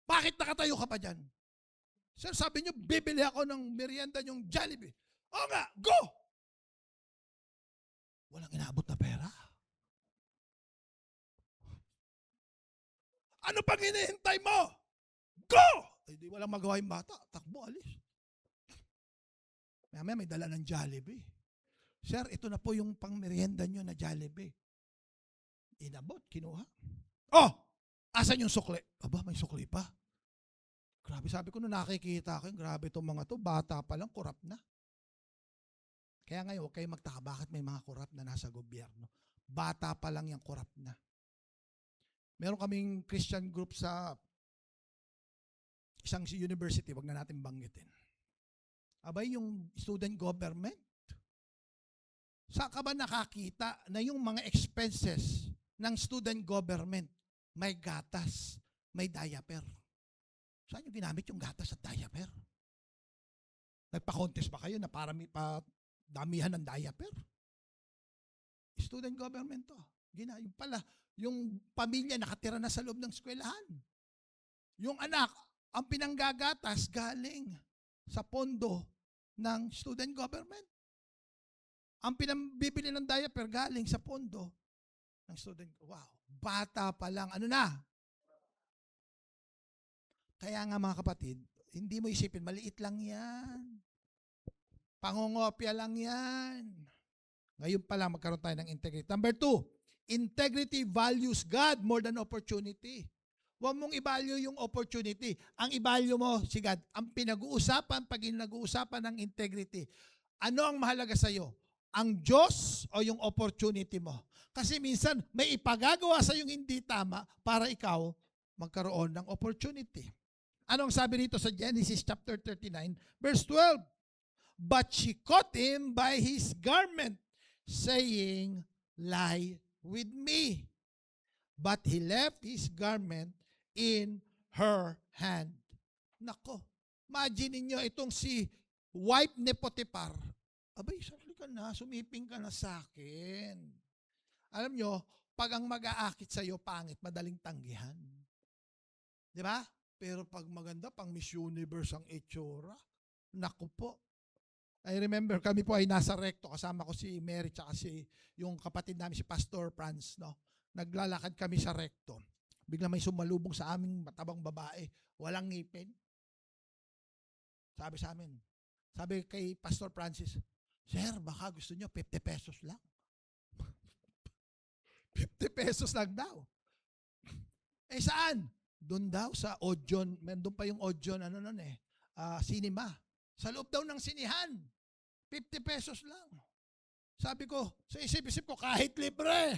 Bakit nakatayo ka pa dyan? Sir, sabi niyo, bibili ako ng merienda niyong Jollibee. Oo nga, go! Walang inaabot na pera. Ano pang hinihintay mo? Go! Ay, di walang magawa yung bata. Takbo, alis. May dala ng Jollibee. Sir, ito na po yung pang merienda niyo na Jollibee. Inabot, kinuha. Asan yung sukli? Aba, may sukli pa. Grabe, sabi ko nung nakikita ko, grabe itong mga to, bata pa lang, korap na. Kaya ngayon, huwag kayong magtaka, bakit may mga korap na nasa gobyerno? Bata pa lang yung korap na. Meron kaming Christian group sa isang university, wag na natin banggitin. Abay, yung student government. Saan ka ba nakakita na yung mga expenses ng student government, may gatas, may diaper? Saan yung ginamit yung gatas at diaper? Nagpa-contest ba kayo na para damihan ng diaper? Student government to. Yung pamilya nakatira na sa loob ng eskwelahan. Yung anak, ang pinanggagatas galing sa pondo ng student government. Ang pinambibili ng diaper galing sa pondo ng student. Wow, Bata pa lang. Ano na? Kaya nga mga kapatid, hindi mo isipin, maliit lang yan. Pangongopya lang yan. Ngayon pa lang magkaroon tayo ng integrity. Number 2, integrity values God more than opportunity. Huwag mong i-value yung opportunity. Ang i-value mo, si God. Ang pinag-uusapan, pag nag-uusapan ng integrity, ano ang mahalaga sa iyo? Ang Diyos o yung opportunity mo? Kasi minsan, may ipagagawa sa yung hindi tama para ikaw magkaroon ng opportunity. Anong sabi rito sa Genesis chapter 39, verse 12? But she caught him by his garment, saying, lie with me. But he left his garment in her hand. Nako, imagine niyo itong si wife ni Potiphar. Abay, sarili ka na, sumiping ka na sa akin. Alam nyo, pag ang mag-aakit sa iyo pangit, madaling tanggihan. Di ba? Pero pag maganda, pang Miss Universe ang itsura, naku po. I remember, kami po ay nasa recto, kasama ko si Mary, tsaka yung kapatid namin, si Pastor Franz, no? Naglalakad kami sa recto. Bigla may sumalubong sa aming matabang babae, walang ngipin. Sabi sa amin, sabi kay Pastor Francis, Sir, baka gusto nyo 50 pesos lang. 50 pesos lang daw. Eh saan? Doon daw sa Odeon, doon pa yung Odeon, cinema. Sa loob daw ng sinihan. 50 pesos lang. Sabi ko, sa isip-isip ko, kahit libre.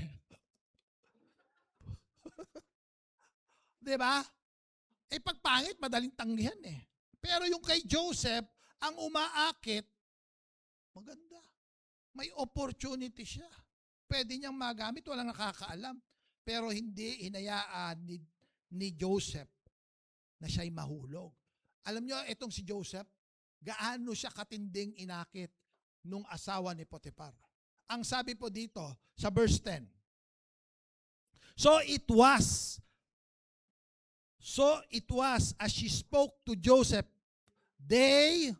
Diba? Eh pagpangit, madaling tanggihan eh. Pero yung kay Joseph, ang umaakit, maganda. May opportunity siya. Pwede niyang magamit, walang nakakaalam. Pero hindi hinayaan ni Joseph na siya'y mahulog. Alam niyo, itong si Joseph, gaano siya katinding inakit nung asawa ni Potiphar. Ang sabi po dito, sa verse 10, So it was as she spoke to Joseph day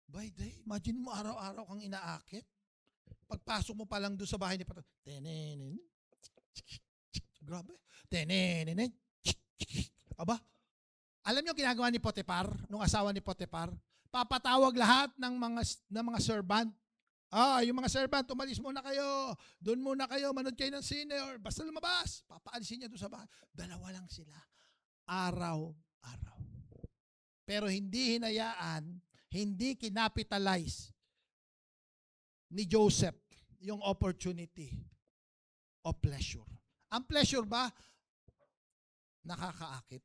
by day. Imagine mo araw-araw kang inaakit. Pagpasok mo pa lang doon sa bahay ni Potiphar, grabe. Aba, alam niyo ginagawa ni Potiphar, nung asawa ni Potiphar, papatawag lahat ng mga servant. Yung mga servant, umalis muna kayo. Doon muna kayo, manood kayo ng sine or basta lumabas. Papaalisin niya doon sa bahay. Dalawa lang sila. Araw-araw. Pero hindi hinayaan, hindi kinapitalize ni Joseph yung opportunity of pleasure. Ang pleasure ba, nakakaakit?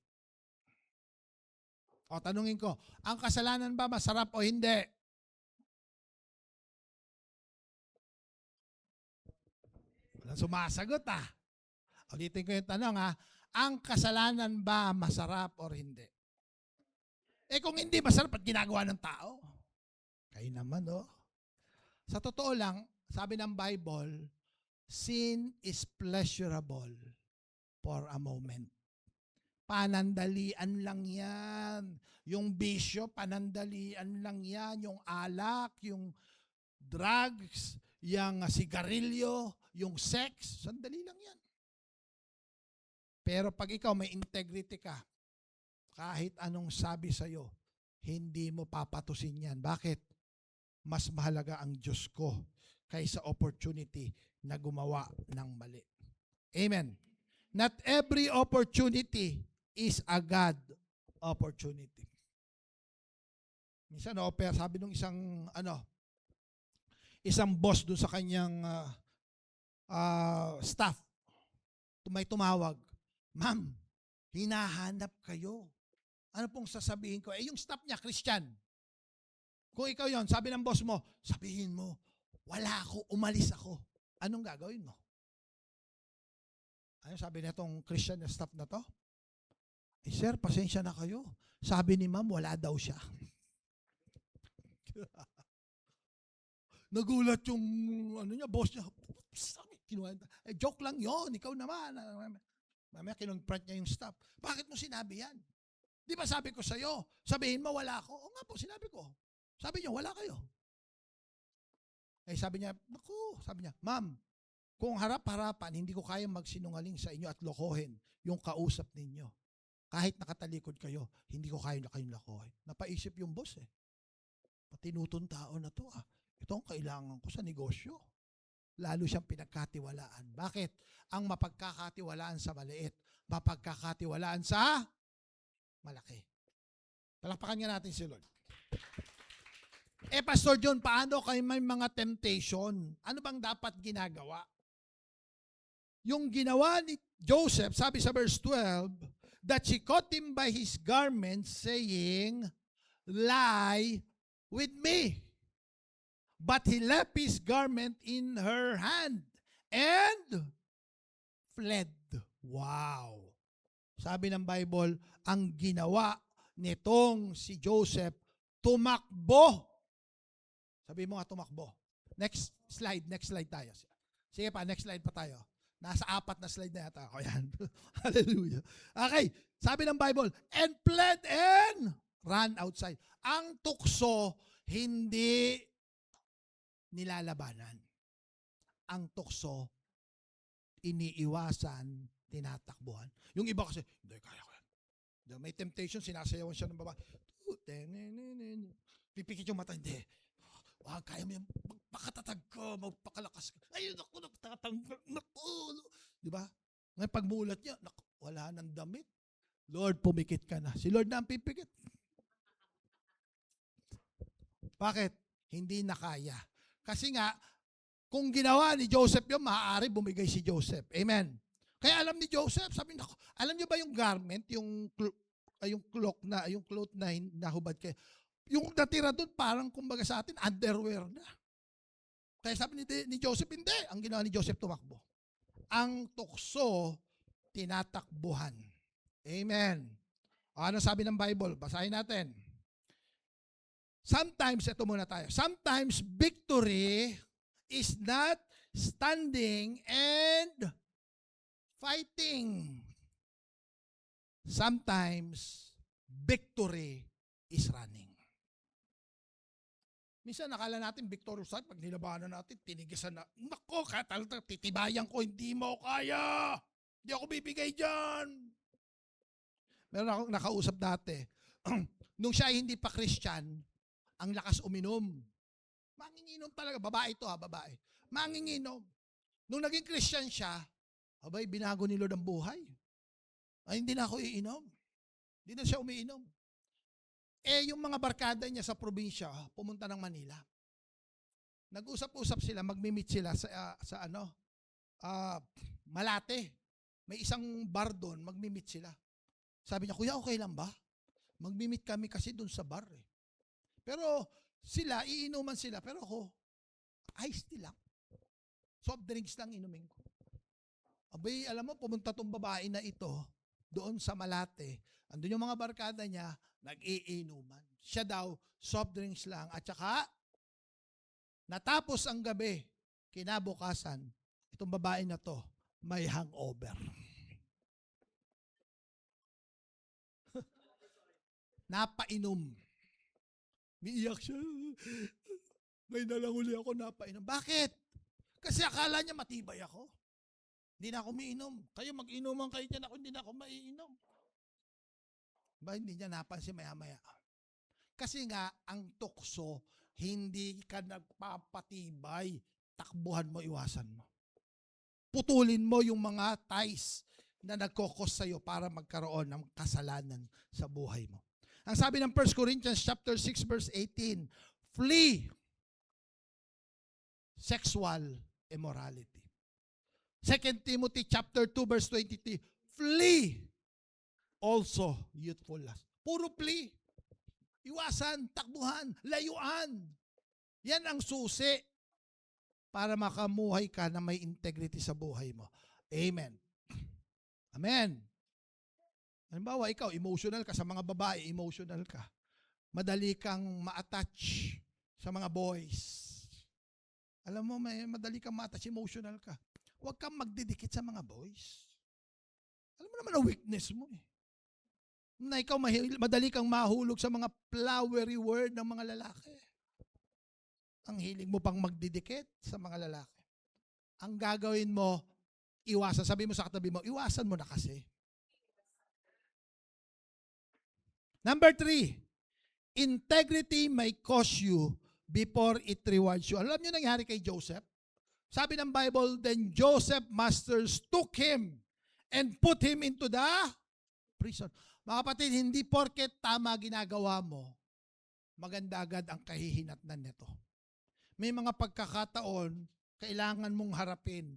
O tanungin ko, ang kasalanan ba masarap o hindi? Walang sumasagot Ulitin ko yung tanong ang kasalanan ba masarap o hindi? Eh kung hindi masarap, at ginagawa ng tao? Kayo naman Sa totoo lang, sabi ng Bible, sin is pleasurable for a moment. Panandalian lang yan. Yung bisyo, panandalian lang yan. Yung alak, yung drugs, yung sigarilyo, yung sex, sandali lang yan. Pero pag ikaw may integrity ka, kahit anong sabi sa'yo, hindi mo papatusin yan. Bakit? Mas mahalaga ang Diyos ko kaysa opportunity na gumawa ng mali. Amen. Not every opportunity is a God opportunity. Minsan sabi nung isang boss doon sa kanyang staff, may tumawag, Ma'am, hinahanap kayo. Ano pong sasabihin ko? Yung staff niya, Christian. Kung ikaw yon, sabi ng boss mo, sabihin mo, wala ako, umalis ako. Anong gagawin mo? Ano sabi nitong Christian na staff na to? Sir, pasensya na kayo. Sabi ni ma'am, wala daw siya. Nagulat yung boss niya. Joke lang yon, ikaw naman. Mamaya kinonfront niya yung staff. Bakit mo sinabi yan? Di ba sabi ko sa'yo, sabihin mo wala ako? O nga po, sinabi ko. Sabi niya, wala kayo. Sabi niya, naku, ma'am, Kung harap-harapan, hindi ko kayang magsinungaling sa inyo at lokohin yung kausap ninyo. Kahit nakatalikod kayo, hindi ko kaya na kayong lokohin. Napaisip yung boss eh. Patinutong tao na to ah. Ito ang kailangan ko sa negosyo. Lalo siyang pinagkatiwalaan. Bakit? Ang mapagkakatiwalaan sa maliit, mapagkakatiwalaan sa malaki. Palakpakan nga natin si Lord. Pastor John, paano kayo may mga temptation? Ano bang dapat ginagawa? Yung ginawa ni Joseph, sabi sa verse 12, that she caught him by his garment, saying, lie with me. But he left his garment in her hand and fled. Wow. Sabi ng Bible, ang ginawa nitong si Joseph, tumakbo. Sabi mo nga tumakbo. Next slide tayo. Sige pa, next slide pa tayo. Nasa 4 na slide na yata ako. Yan. Hallelujah. Okay, sabi ng Bible, and fled and ran outside. Ang tukso, hindi nilalabanan. Ang tukso, iniiwasan, tinatakbuhan. Yung iba kasi, hindi, kaya ko yan. May temptation, sinasayawan siya ng babae. Pipikit yung mata, hindi. Wag, kaya mo yan, magpakatatag ko, magpakalakas ka. Ayun ako, nagtatanggal na po. Diba? Ngayon pagmulat niya, wala nang damit. Lord, pumikit ka na. Si Lord na ang pipikit. Bakit? Hindi na kaya. Kasi nga, kung ginawa ni Joseph yun, maaari bumigay si Joseph. Amen. Kaya alam ni Joseph, sabi na, alam niyo ba yung garment, yung cloth na nahubad kayo, yung natira doon, parang kumbaga sa atin, underwear na. Kaya sabi ni Joseph, hindi. Ang ginawa ni Joseph, tumakbo. Ang tukso, tinatakbuhan. Amen. Ano sabi ng Bible? Basahin natin. Sometimes, ito muna tayo. Sometimes, victory is not standing and fighting. Sometimes, victory is running. Minsan nakala natin victorious side, pag nilabanan natin, tinigisan na, nako, titibayan ko, hindi mo kaya. Hindi ako bibigay dyan. Meron akong nakausap dati. Nung siya ay hindi pa Christian, ang lakas uminom. Manginginom talaga. Babae ito ha, babae. Manginginom. Nung naging Christian siya, abay, binago ni Lord ang buhay. Ay, hindi na ako iinom. Hindi na siya umiinom. Yung mga barkada niya sa probinsya, pumunta ng Manila. Nag-usap-usap sila, magmi-meet sila sa Malate. May isang bar doon, magmi-meet sila. Sabi niya, kuya, okay lang ba? Magmi-meet kami kasi doon sa bar eh. Pero sila, iinuman sila, pero ako, iced tea lang. Soft drinks lang inumin ko. Abay, alam mo, pumunta tong babae na ito, doon sa Malate. Andun yung mga barkada niya, nag-iinuman. Siya daw, soft drinks lang. At saka, natapos ang gabi, kinabukasan, itong babae na to, may hangover. Napainom. Umiiyak siya. Ngayon na lang uli ako napainom. Bakit? Kasi akala niya matibay ako. Hindi na ako umiinom. Kayo mag-inuman kayo dyan, ako hindi na ako maiinom. Ba, hindi niya napansin maya-maya. Kasi nga, ang tukso, hindi ka nagpapatibay. Takbuhan mo, iwasan mo. Putulin mo yung mga ties na nagkokos sa'yo para magkaroon ng kasalanan sa buhay mo. Ang sabi ng 1 Corinthians chapter 6 verse 18, flee sexual immorality. 2 Timothy chapter 2 verse 23, flee also youthful lust. Puro flee. Iwasan, takbuhan, layuan. Yan ang susi para makamuhay ka na may integrity sa buhay mo. Amen. Amen. Halimbawa, ikaw, emotional ka sa mga babae, emotional ka. Madali kang ma-attach sa mga boys. Alam mo, madali kang ma-attach, emotional ka. Huwag kang magdidikit sa mga boys. Alam mo naman ang weakness mo eh. Na ikaw madali kang mahulog sa mga flowery word ng mga lalaki. Ang hilig mo pang magdidikit sa mga lalaki. ang gagawin mo, iwasan. Sabi mo sa katabi mo, iwasan mo na kasi. Number 3, integrity may cost you before it rewards you. Alam niyo nangyari kay Joseph? Sabi ng Bible, then Joseph masters took him and put him into the prison. Mga kapatid, hindi porket tama ginagawa mo, maganda agad ang kahihinatnan nito. May mga pagkakataon, kailangan mong harapin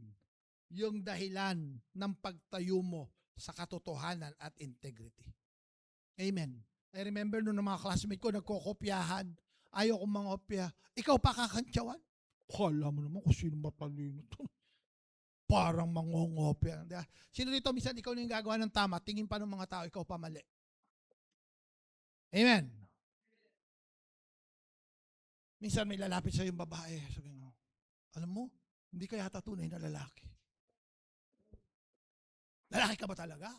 yung dahilan ng pagtayo mo sa katotohanan at integrity. Amen. I remember nung mga classmate ko nagkokopyahan, ayaw kong mangopya, ikaw pa kakantyawan? Kala mo naman kung sino matalino to. Parang mangongopya. Sino dito minsan ikaw na yung gagawa ng tama, tingin pa ng mga tao, ikaw pa mali. Amen. Minsan may lalapit sa yung babae, sabi mo, alam mo, hindi ka yata tunay na lalaki. Lalaki ka ba talaga?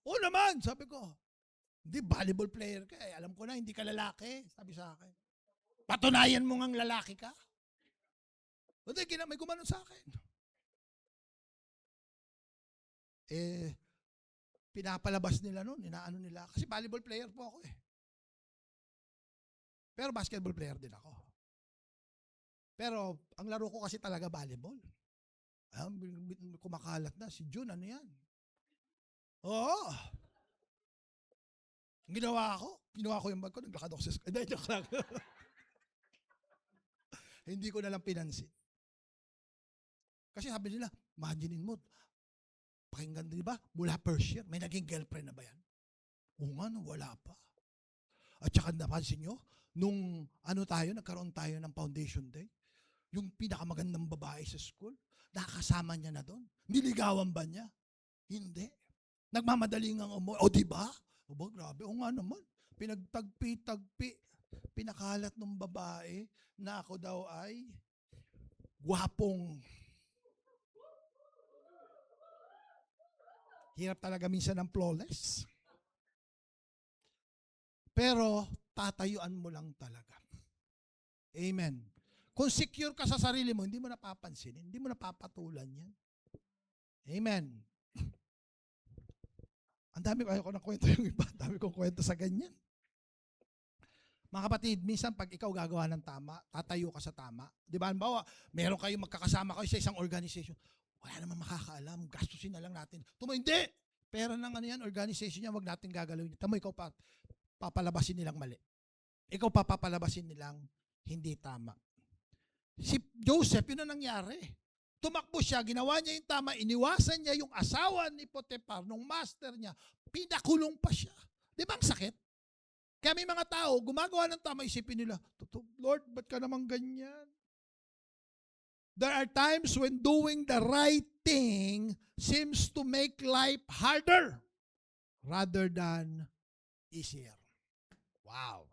Oo naman, sabi ko. Hindi, volleyball player ka eh. Alam ko na, hindi ka lalaki, sabi sa akin. Patunayan mo ngang lalaki ka. Hindi, may gumanon sa akin. Pinapalabas nila noon, inaano nila. Kasi volleyball player po ako eh. Pero basketball player din ako. Pero ang laro ko kasi talaga volleyball. Kumakalat na. Si June, ano yan? Oo. Ginawa ko yung bag ko, naglakad ako sa school. Hindi, joke lang. Hindi ko na lang pinansin. Kasi sabi nila, imaginein mo, pakinggan di ba? Mula first year, may naging girlfriend na ba yan? Oo nga, no, wala pa. At saka napansin nyo, nung nagkaroon tayo ng foundation day, yung pinakamagandang babae sa school, nakakasama niya na doon. Niligawan ba niya? Hindi. Nagmamadaling ang umuwi. O, di ba? O ba, grabe. O nga naman. Pinagtagpi-tagpi. Pinakalat ng babae na ako daw ay gwapong. Hirap talaga minsan ng flawless. Pero, tatayuan mo lang talaga. Amen. Kung secure ka sa sarili mo, hindi mo napapansin, hindi mo napapatulan yan. Amen. Ang dami ko, ayoko ng kwento yung iba. Ang dami kong kwento sa ganyan. Mga kapatid, minsan pag ikaw gagawa ng tama, tatayo ka sa tama. Di ba? Halimbawa, meron kayong magkakasama kayo sa isang organization. Wala naman makakaalam. Gastusin na lang natin. Hindi! Pera ng organization niya, wag natin gagalawin. Tamo, ikaw papalabasin nilang mali. Ikaw papalabasin nilang hindi tama. Si Joseph, yun ang nangyari. Tumakbo siya, ginawa niya yung tama, iniwasan niya yung asawa ni Potiphar, nung master niya, pinakulong pa siya. Di ba ang sakit? Kaya may mga tao, gumagawa ng tama, isipin nila, Lord, ba't ka naman ganyan? There are times when doing the right thing seems to make life harder rather than easier. Wow.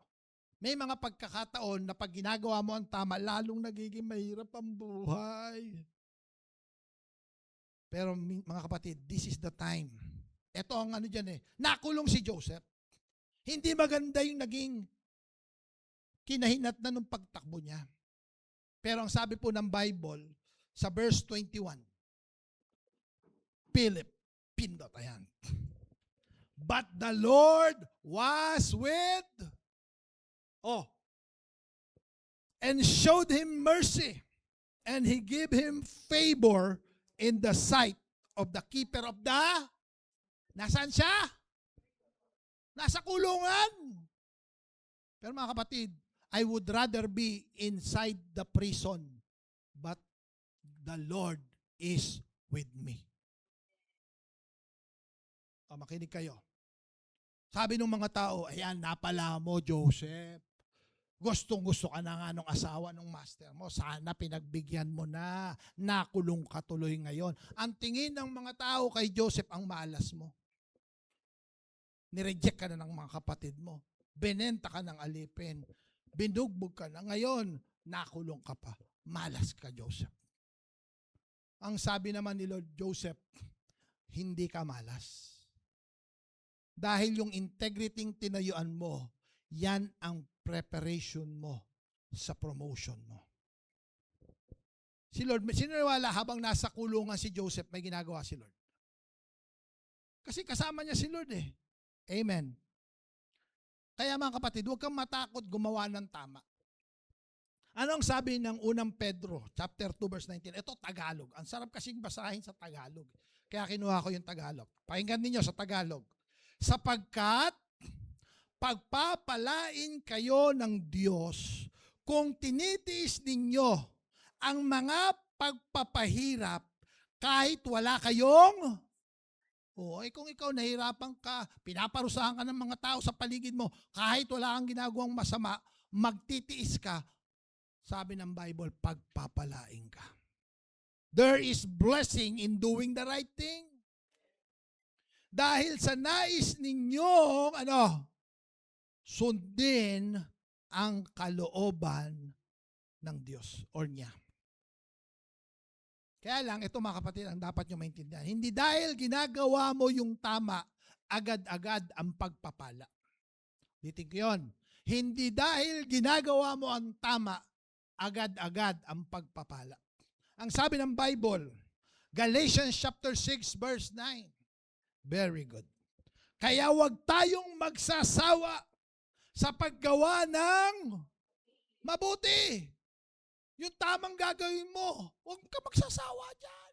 May mga pagkakataon na pag ginagawa mo ang tama, lalong nagiging mahirap ang buhay. Pero mga kapatid, this is the time. Ito ang dyan nakulong si Joseph. Hindi maganda yung naging kinahinatnan ng pagtakbo niya. Pero ang sabi po ng Bible, sa verse 21, Philip, pindot, ayan. But the Lord was with, and showed him mercy, and he gave him favor in the sight of the keeper of the, nasaan siya? Nasa kulungan. Pero mga kapatid, I would rather be inside the prison, but the Lord is with me. Makinig kayo. Sabi ng mga tao, ayan, napala mo, Joseph. Gustong-gusto ka na nga nung asawa ng master mo. Sana pinagbigyan mo na. Nakulong ka tuloy ngayon. Ang tingin ng mga tao kay Joseph, ang malas mo. Nireject ka na ng mga kapatid mo. Benenta ka ng alipin. Binugbog ka na. Ngayon, nakulong ka pa. Malas ka, Joseph. Ang sabi naman ni Lord, Joseph, hindi ka malas. Dahil yung integrity tinayuan mo, yan ang preparation mo sa promotion mo. Si Lord, sinaniwala habang nasa kulungan si Joseph, may ginagawa si Lord. Kasi kasama niya si Lord eh. Amen. Kaya mga kapatid, huwag kang matakot gumawa ng tama. Ano ang sabi ng unang Pedro, chapter 2, verse 19? Ito, Tagalog. Ang sarap kasing basahin sa Tagalog. Kaya kinuha ko yung Tagalog. Pakinggan ninyo sa Tagalog. Sapagkat pagpapalain kayo ng Diyos kung tinitiis ninyo ang mga pagpapahirap kahit wala kayong kung ikaw nahirapan ka, pinaparusahan ka ng mga tao sa paligid mo, kahit wala kang ginagawang masama, magtitiis ka. Sabi ng Bible, pagpapalain ka. There is blessing in doing the right thing. Dahil sa nais ninyong, sundin ang kalooban ng Diyos or niya. Kaya lang, ito mga kapatid, ang dapat nyo maintindihan. Hindi dahil ginagawa mo yung tama, agad-agad ang pagpapala. Litin ko yun. Hindi dahil ginagawa mo ang tama, agad-agad ang pagpapala. Ang sabi ng Bible, Galatians chapter 6 verse 9. Very good. Kaya huwag tayong magsasawa sa paggawa ng mabuti. Yung tamang gagawin mo, huwag ka magsasawa dyan.